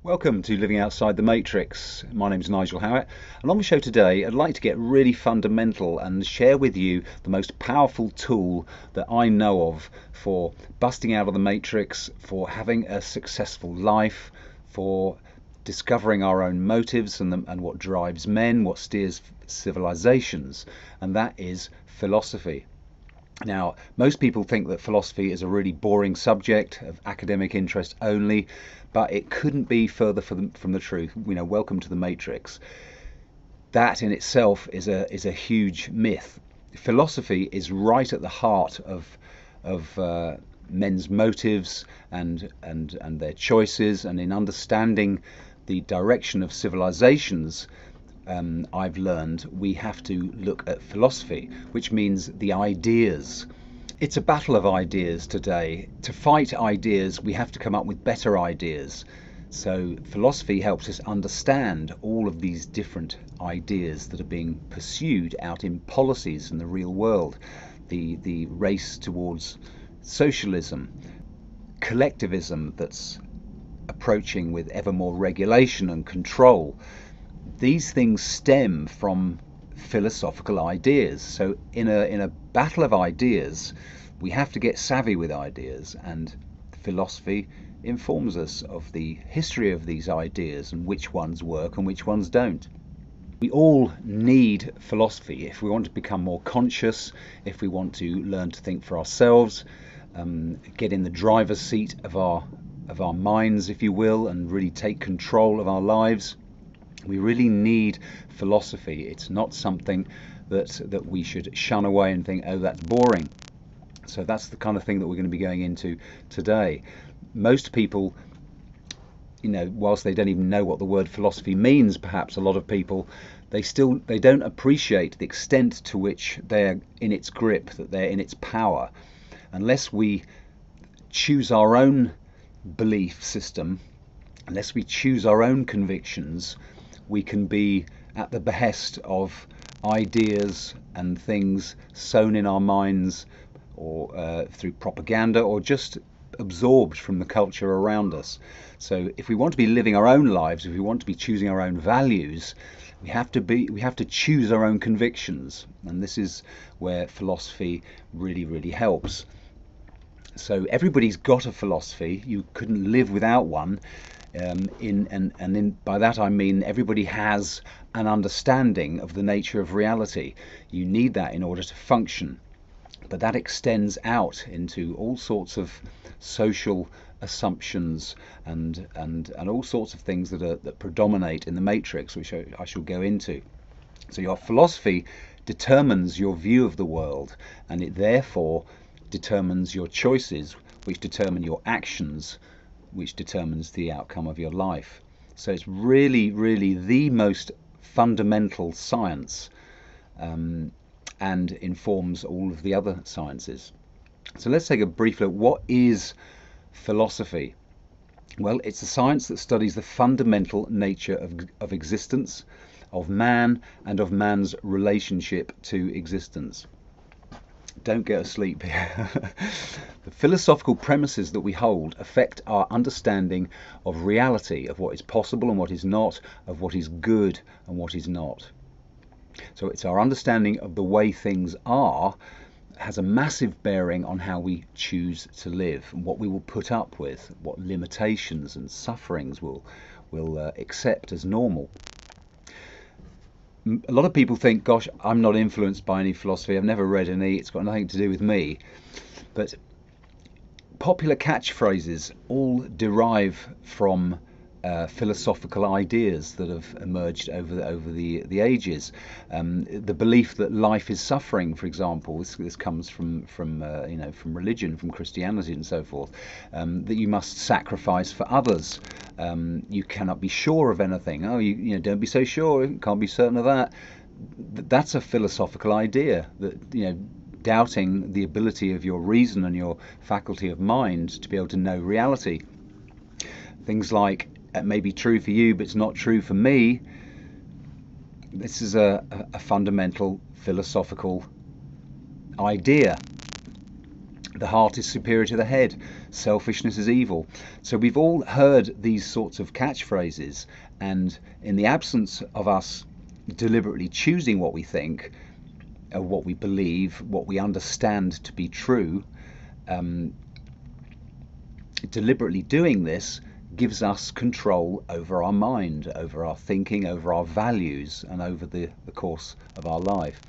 Welcome to Living Outside the Matrix. My name is Nigel Howett, and on the show today I'd like to get really fundamental and share with you the most powerful tool that I know of for busting out of the matrix, for having a successful life, for discovering our own motives and what drives men, what steers civilizations, and that is philosophy. Now, most people think that philosophy is a really boring subject of academic interest only, but it couldn't be further from the truth. Welcome to the Matrix. That in itself is a huge myth. Philosophy is right at the heart of men's motives and their choices, and in understanding the direction of civilizations. I've learned we have to look at philosophy, which means the ideas. It's a battle of ideas today. To fight ideas, we have to come up with better ideas. So philosophy helps us understand all of these different ideas that are being pursued out in policies in the real world. The race towards socialism, collectivism that's approaching with ever more regulation and control. These things stem from philosophical ideas. So in a battle of ideas, we have to get savvy with ideas, and philosophy informs us of the history of these ideas and which ones work and which ones don't. We all need philosophy if we want to become more conscious, if we want to learn to think for ourselves, get in the driver's seat of our minds, if you will, and really take control of our lives. We really need philosophy. It's not something that we should shun away and think, oh, that's boring. So that's the kind of thing that we're going to be going into today. Most people, whilst they don't even know what the word philosophy means, perhaps a lot of people, they don't appreciate the extent to which they're in its grip, that they're in its power. Unless we choose our own belief system, unless we choose our own convictions, we can be at the behest of ideas and things sown in our minds, or through propaganda, or just absorbed from the culture around us. So if we want to be living our own lives, if we want to be choosing our own values, we have to choose our own convictions, and this is where philosophy really helps. So everybody's got a philosophy. You couldn't live without one. By that I mean everybody has an understanding of the nature of reality. You need that in order to function, but that extends out into all sorts of social assumptions and all sorts of things that predominate in the matrix, which I shall go into. So your philosophy determines your view of the world, and it therefore determines your choices, which determine your actions, which determines the outcome of your life. So it's really the most fundamental science, and informs all of the other sciences. So let's take a brief look. What is philosophy? Well, it's a science that studies the fundamental nature of existence, of man, and of man's relationship to existence. Don't go to sleep here. The philosophical premises that we hold affect our understanding of reality, of what is possible and what is not, of what is good and what is not. So it's our understanding of the way things are has a massive bearing on how we choose to live, and what we will put up with, what limitations and sufferings we'll accept as normal. A lot of people think, gosh, I'm not influenced by any philosophy, I've never read any, it's got nothing to do with me. But popular catchphrases all derive from philosophical ideas that have emerged over the ages. The belief that life is suffering, for example, this comes from religion, from Christianity and so forth. That you must sacrifice for others. You cannot be sure of anything. Oh, don't be so sure. You can't be certain of that. That's a philosophical idea, that doubting the ability of your reason and your faculty of mind to be able to know reality. Things like, it may be true for you, but it's not true for me. This is a fundamental philosophical idea The heart is superior to the head. Selfishness is evil. So we've all heard these sorts of catchphrases, and in the absence of us deliberately choosing what we think, what we believe, what we understand to be true, deliberately doing this gives us control over our mind, over our thinking, over our values, and over the course of our life.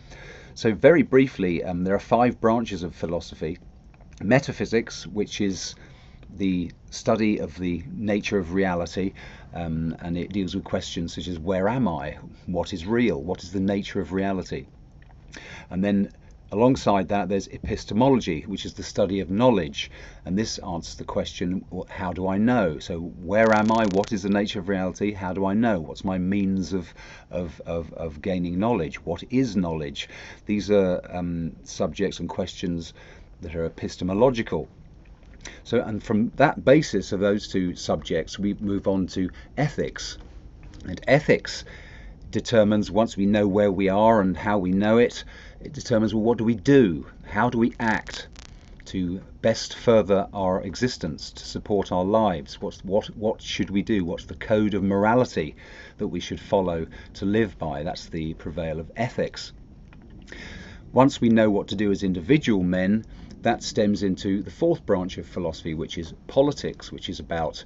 So very briefly, there are 5 branches of philosophy. Metaphysics, which is the study of the nature of reality, and it deals with questions such as where am I, what is real, what is the nature of reality. And then alongside that there's epistemology, which is the study of knowledge, and this answers the question, how do I know? So where am I, what is the nature of reality, how do I know, what's my means of gaining knowledge, what is knowledge? These are subjects and questions that are epistemological. So, and from that basis of those 2 subjects, we move on to ethics. And ethics determines, once we know where we are and how we know it, it determines, well, what do we do? How do we act to best further our existence, to support our lives? What should we do? What's the code of morality that we should follow to live by? That's the prevail of ethics. Once we know what to do as individual men, that stems into the 4th branch of philosophy, which is politics, which is about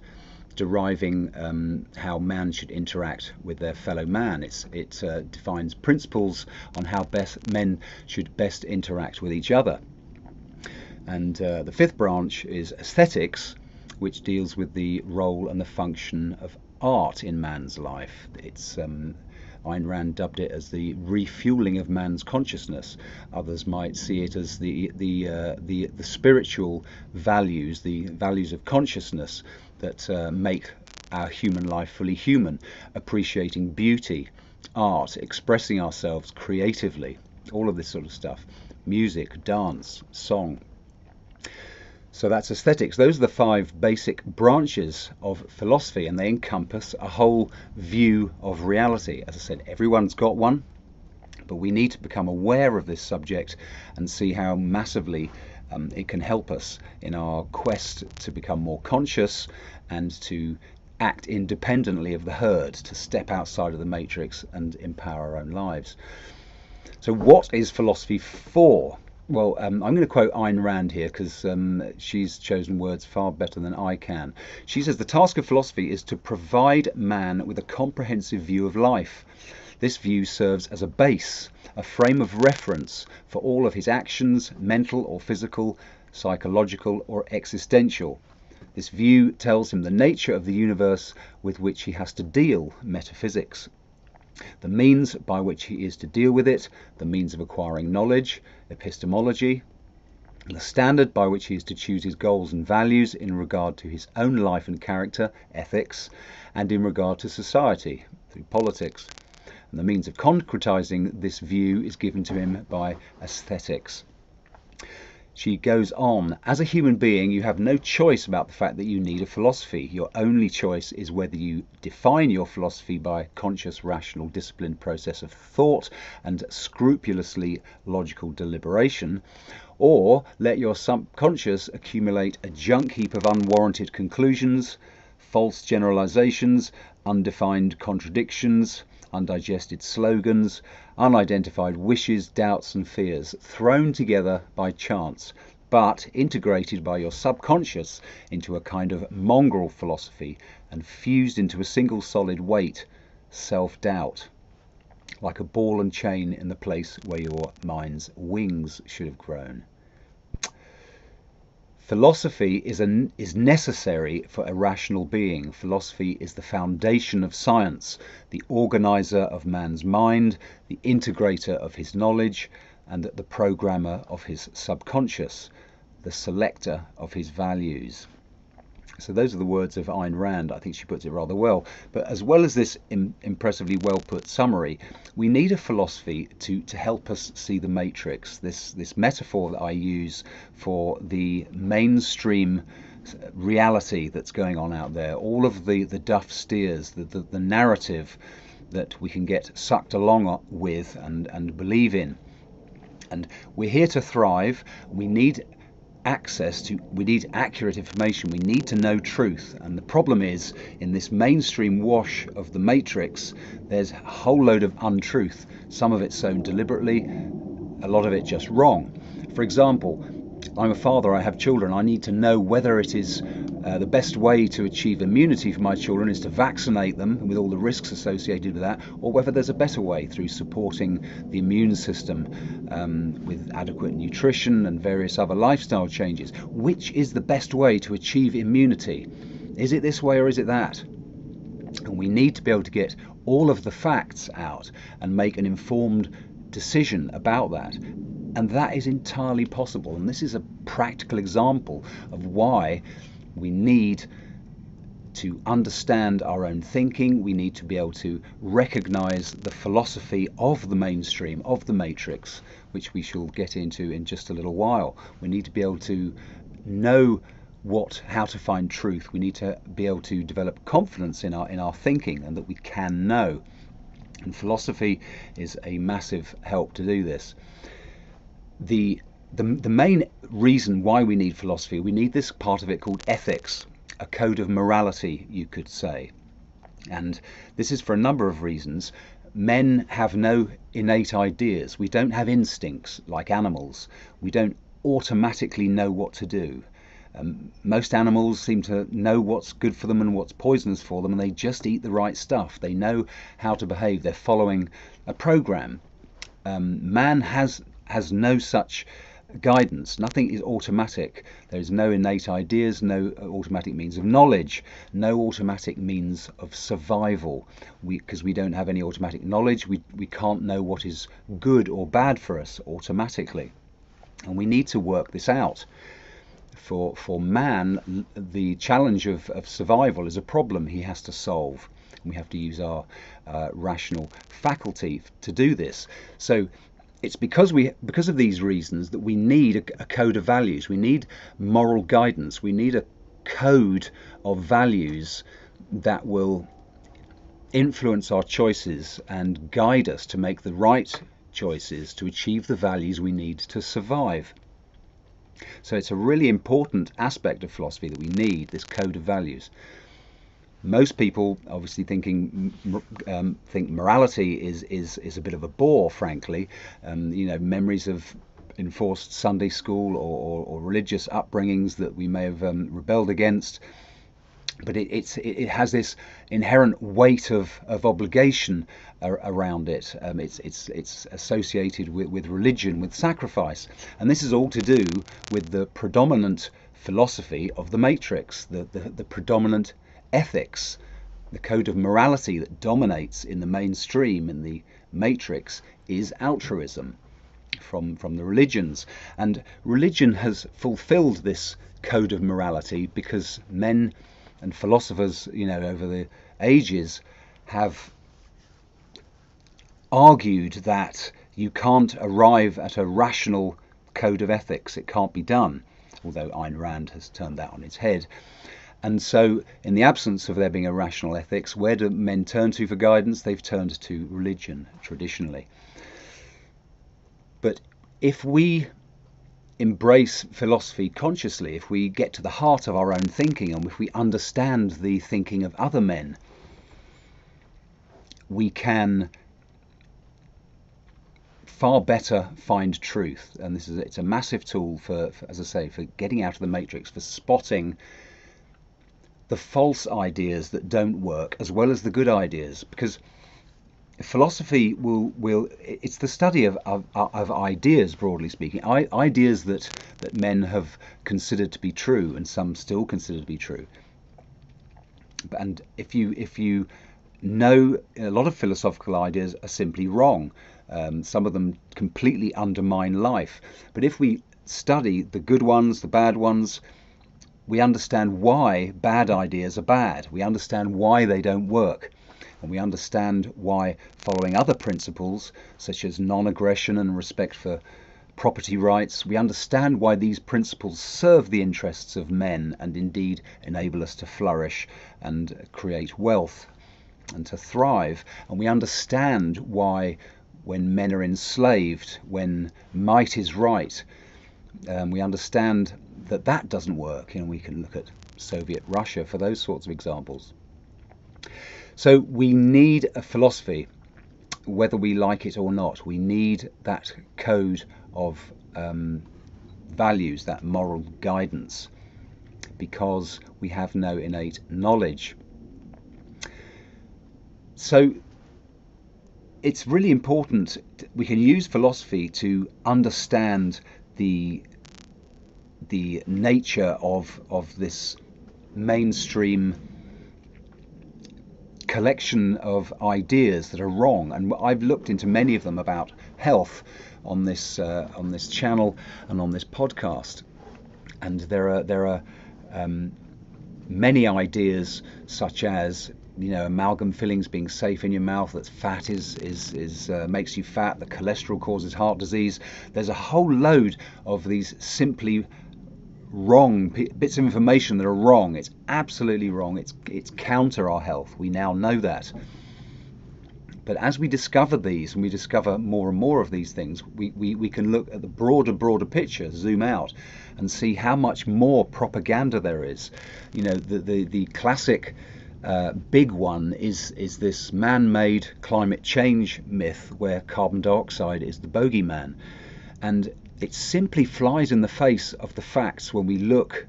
deriving how man should interact with their fellow man. It defines principles on how men should best interact with each other. And the 5th branch is aesthetics, which deals with the role and the function of art in man's life. It's Ayn Rand dubbed it as the refueling of man's consciousness. Others might see it as the spiritual values, the values of consciousness that make our human life fully human, appreciating beauty, art, expressing ourselves creatively, all of this sort of stuff, music, dance, song. So that's aesthetics. Those are the 5 basic branches of philosophy, and they encompass a whole view of reality. As I said, everyone's got one, but we need to become aware of this subject and see how massively it can help us in our quest to become more conscious and to act independently of the herd, to step outside of the matrix and empower our own lives. So what is philosophy for? Well, I'm going to quote Ayn Rand here because she's chosen words far better than I can. She says, the task of philosophy is to provide man with a comprehensive view of life. This view serves as a base, a frame of reference for all of his actions, mental or physical, psychological or existential. This view tells him the nature of the universe with which he has to deal, metaphysics. The means by which he is to deal with it, the means of acquiring knowledge, epistemology, the standard by which he is to choose his goals and values in regard to his own life and character, ethics, and in regard to society, through politics. And the means of concretizing this view is given to him by aesthetics. She goes on, as a human being, you have no choice about the fact that you need a philosophy. Your only choice is whether you define your philosophy by a conscious, rational, disciplined process of thought and scrupulously logical deliberation, or let your subconscious accumulate a junk heap of unwarranted conclusions, false generalizations, undefined contradictions, undigested slogans, unidentified wishes, doubts and fears, thrown together by chance, but integrated by your subconscious into a kind of mongrel philosophy and fused into a single solid weight, self-doubt, like a ball and chain in the place where your mind's wings should have grown. Philosophy is necessary for a rational being. Philosophy is the foundation of science, the organizer of man's mind, the integrator of his knowledge, and the programmer of his subconscious, the selector of his values. So those are the words of Ayn Rand. I think she puts it rather well. But as well as this impressively well put summary, we need a philosophy to help us see the matrix, this metaphor that I use for the mainstream reality that's going on out there, all of the duff steers, the narrative that we can get sucked along with and believe in. And we're here to thrive. We need we need accurate information, we need to know truth. And the problem is, in this mainstream wash of the matrix, there's a whole load of untruth, some of it sown deliberately, a lot of it just wrong. For example, I'm a father, I have children, I need to know whether it is the best way to achieve immunity for my children is to vaccinate them with all the risks associated with that, or whether there's a better way through supporting the immune system with adequate nutrition and various other lifestyle changes. Which is the best way to achieve immunity? Is it this way or is it that? And we need to be able to get all of the facts out and make an informed decision about that. And that is entirely possible. And this is a practical example of why we need to understand our own thinking. We need to be able to recognize the philosophy of the mainstream, of the matrix, which we shall get into in just a little while. We need to be able to know how to find truth. We need to be able to develop confidence in our thinking, and that we can know. And philosophy is a massive help to do this. The main reason why we need philosophy, we need this part of it called ethics, a code of morality, you could say. And this is for a number of reasons. Men have no innate ideas. We don't have instincts like animals. We don't automatically know what to do. Most animals seem to know what's good for them and what's poisonous for them, and they just eat the right stuff. They know how to behave. They're following a program. Man has no such guidance. Nothing is automatic. There is no innate ideas, no automatic means of knowledge, no automatic means of survival. Because we don't have any automatic knowledge, we can't know what is good or bad for us automatically. And we need to work this out. For man, the challenge of survival is a problem he has to solve. We have to use our rational faculty to do this. So it's because of these reasons that we need a code of values. We need moral guidance. We need a code of values that will influence our choices and guide us to make the right choices to achieve the values we need to survive. So it's a really important aspect of philosophy that we need, this code of values. Most people obviously think morality is a bit of a bore, frankly. Memories of enforced Sunday school or religious upbringings that we may have rebelled against. But it has this inherent weight of obligation around it. It's associated with religion, with sacrifice, and this is all to do with the predominant philosophy of the matrix, the predominant ethics, the code of morality that dominates in the mainstream, in the matrix, is altruism from the religions. And religion has fulfilled this code of morality because men and philosophers, over the ages have argued that you can't arrive at a rational code of ethics. It can't be done, although Ayn Rand has turned that on its head. And so, in the absence of there being a rational ethics, where do men turn to for guidance? They've turned to religion, traditionally. But if we embrace philosophy consciously, if we get to the heart of our own thinking, and if we understand the thinking of other men, we can far better find truth. And it's a massive tool for, as I say, for getting out of the matrix, for spotting the false ideas that don't work as well as the good ideas. Because philosophy it's the study of ideas, broadly speaking, ideas that men have considered to be true, and some still consider to be true. And if you know, a lot of philosophical ideas are simply wrong. Some of them completely undermine life. But if we study the good ones, the bad ones, we understand why bad ideas are bad. We understand why they don't work. And we understand why following other principles, such as non-aggression and respect for property rights, we understand why these principles serve the interests of men and indeed enable us to flourish and create wealth and to thrive. And we understand why, when men are enslaved, when might is right, we understand that doesn't work. We can look at Soviet Russia for those sorts of examples. So we need a philosophy, whether we like it or not. We need that code of values, that moral guidance, because we have no innate knowledge. So it's really important. We can use philosophy to understand the nature of this mainstream collection of ideas that are wrong, and I've looked into many of them about health on this channel and on this podcast, and there are many ideas, such as amalgam fillings being safe in your mouth, that fat is makes you fat, that cholesterol causes heart disease. There's a whole load of these simply wrong bits of information that are wrong. It's absolutely wrong. It's counter our health. We now know that. But as we discover these, and we discover more and more of these things, we can look at the broader picture, zoom out, and see how much more propaganda there is. The classic big one is this man-made climate change myth, where carbon dioxide is the bogeyman, and it simply flies in the face of the facts when we look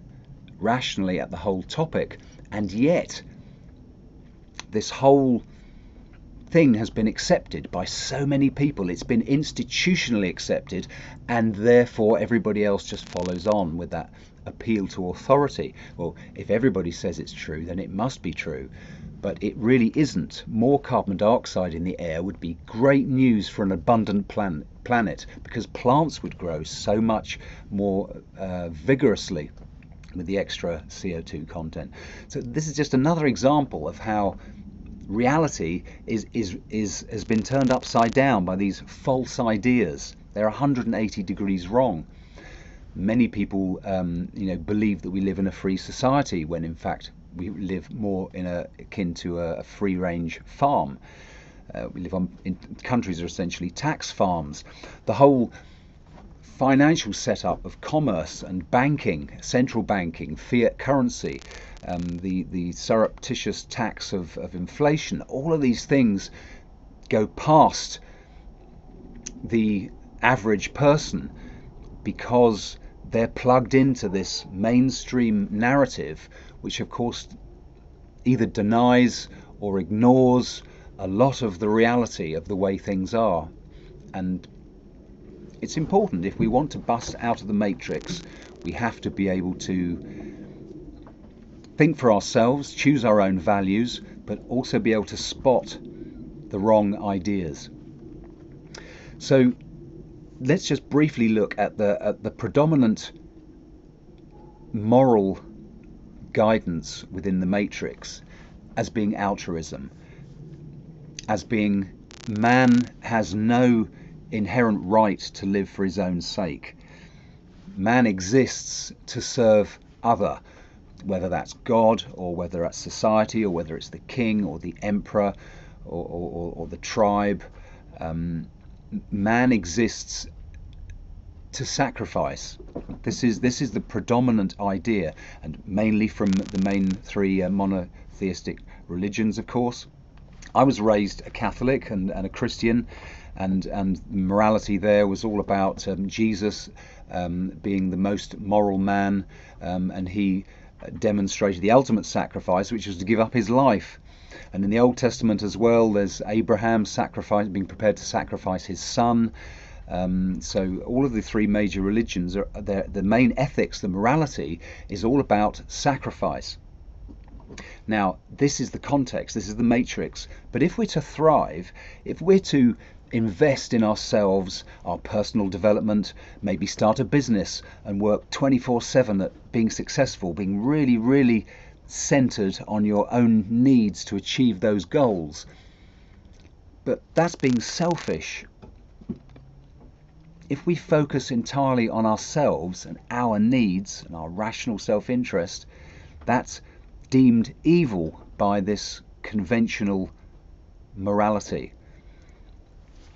rationally at the whole topic. And yet this whole thing has been accepted by so many people. It's been institutionally accepted, and therefore everybody else just follows on with that appeal to authority. Well, if everybody says it's true, then it must be true. But it really isn't. More carbon dioxide in the air would be great news for an abundant planet, because plants would grow so much more vigorously with the extra CO2 content. So this is just another example of how reality has been turned upside down by these false ideas. They're 180 degrees wrong. Many people believe that we live in a free society, when in fact we live more akin to a free-range farm. We live in countries that are essentially tax farms. The whole financial setup of commerce and banking, central banking, fiat currency, the surreptitious tax of inflation, all of these things go past the average person, because they're plugged into this mainstream narrative, which of course either denies or ignores a lot of the reality of the way things are. And it's important, if we want to bust out of the matrix, we have to be able to think for ourselves, choose our own values, but also be able to spot the wrong ideas. So let's just briefly look at the predominant moral guidance within the matrix as being altruism, as being man has no inherent right to live for his own sake. Man exists to serve other, whether that's God, or whether that's society, or whether it's the king or the emperor or the tribe. Man exists to sacrifice. This is the predominant idea, and mainly from the main three monotheistic religions, of course. I was raised a Catholic and a Christian, and morality there was all about Jesus being the most moral man, and he demonstrated the ultimate sacrifice, which was to give up his life. And in the Old Testament as well, there's Abraham being prepared to sacrifice his son. So all of the three major religions, the main ethics, the morality, is all about sacrifice. Now, this is the context, this is the matrix. But if we're to thrive, if we're to invest in ourselves, our personal development, maybe start a business and work 24/7 at being successful, being really, really centered on your own needs to achieve those goals. But that's being selfish. If we focus entirely on ourselves and our needs and our rational self-interest, that's deemed evil by this conventional morality.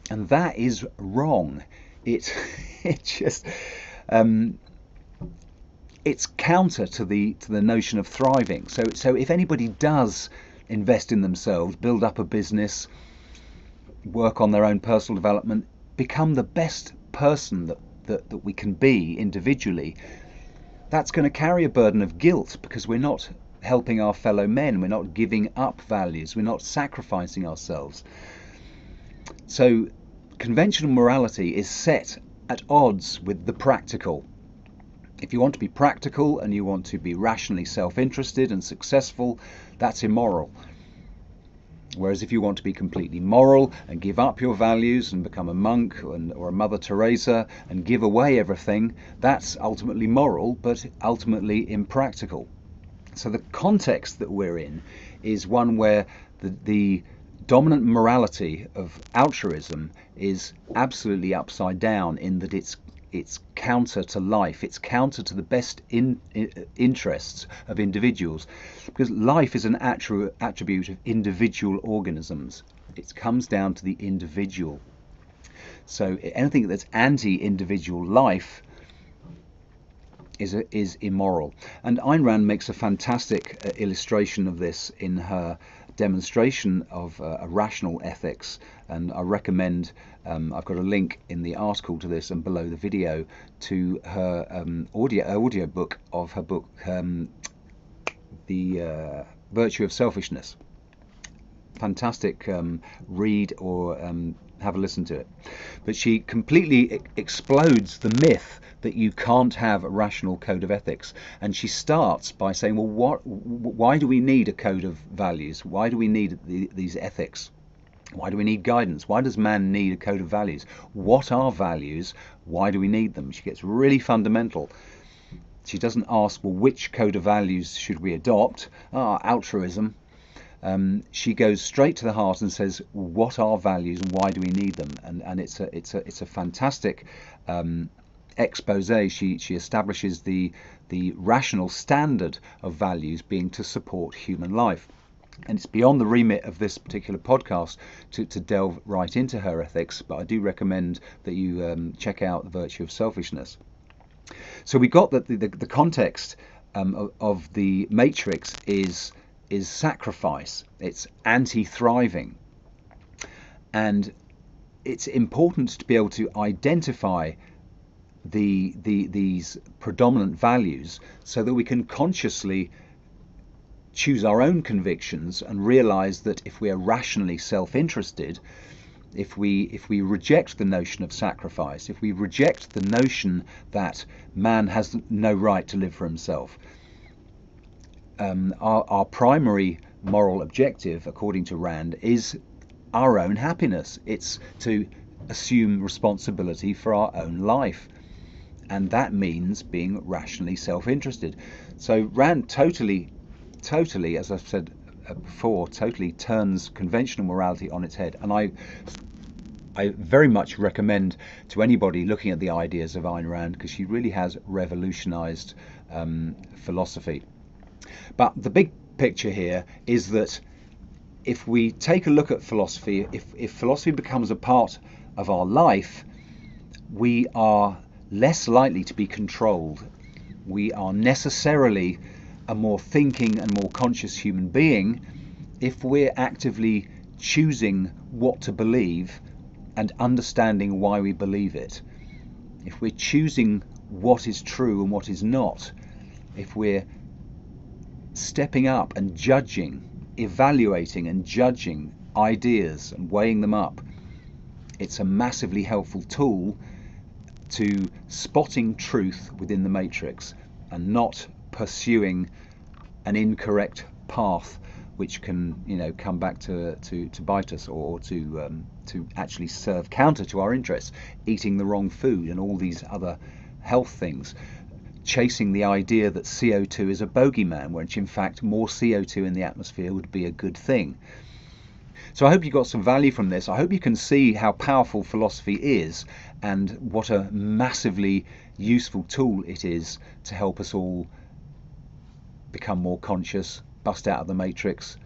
And that is wrong. It just it's counter to the notion of thriving. So if anybody does invest in themselves, build up a business, work on their own personal development, become the best person that we can be individually, that's going to carry a burden of guilt, because we're not helping our fellow men, we're not giving up values, we're not sacrificing ourselves. So conventional morality is set at odds with the practical. If you want to be practical and you want to be rationally self-interested and successful, that's immoral. Whereas if you want to be completely moral and give up your values and become a monk or a Mother Teresa and give away everything, that's ultimately moral, but ultimately impractical. So the context that we're in is one where the dominant morality of altruism is absolutely upside down, in that it's counter to life, it's counter to the best interests of individuals, because life is an attribute of individual organisms. It comes down to the individual. So anything that's anti-individual life is immoral. And Ayn Rand makes a fantastic illustration of this in her demonstration of a rational ethics, and I recommend, I've got a link in the article to this and below the video, to her audio book of her book, The Virtue of Selfishness. Fantastic read, or have a listen to it. But she completely explodes the myth that you can't have a rational code of ethics, and she starts by saying, well, why do we need a code of values? Why do we need these ethics? Why do we need guidance? Why does man need a code of values? What are values? Why do we need them? She gets really fundamental. She doesn't ask, well, which code of values should we adopt? Altruism. She goes straight to the heart and says, what are values and why do we need them? And it's a fantastic expose. She establishes the rational standard of values being to support human life. And it's beyond the remit of this particular podcast to delve right into her ethics, but I do recommend that you check out The Virtue of Selfishness. So we got that the context of the Matrix is sacrifice. It's anti-thriving, and it's important to be able to identify these predominant values so that we can consciously choose our own convictions and realize that if we are rationally self-interested, if we reject the notion of sacrifice, if we reject the notion that man has no right to live for himself, our primary moral objective, according to Rand, is our own happiness. It's to assume responsibility for our own life, and that means being rationally self-interested. So Rand totally, as I've said before, totally turns conventional morality on its head. And I very much recommend to anybody looking at the ideas of Ayn Rand, because she really has revolutionized philosophy. But the big picture here is that if we take a look at philosophy, if philosophy becomes a part of our life, we are less likely to be controlled. We are necessarily a more thinking and more conscious human being if we're actively choosing what to believe and understanding why we believe it. If we're choosing what is true and what is not, if we're stepping up and judging, evaluating and judging ideas and weighing them up, it's a massively helpful tool to spotting truth within the matrix and not pursuing an incorrect path which can, come back to bite us, or to actually serve counter to our interests, eating the wrong food and all these other health things, chasing the idea that CO2 is a bogeyman, which in fact more CO2 in the atmosphere would be a good thing. So I hope you got some value from this. I hope you can see how powerful philosophy is and what a massively useful tool it is to help us all become more conscious, bust out of the matrix,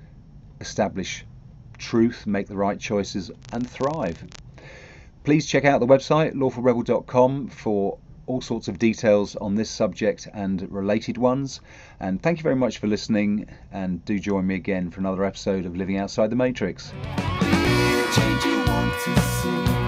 establish truth, make the right choices and thrive. Please check out the website lawfulrebel.com for all sorts of details on this subject and related ones. And thank you very much for listening, and do join me again for another episode of Living Outside the Matrix. Change you want to see.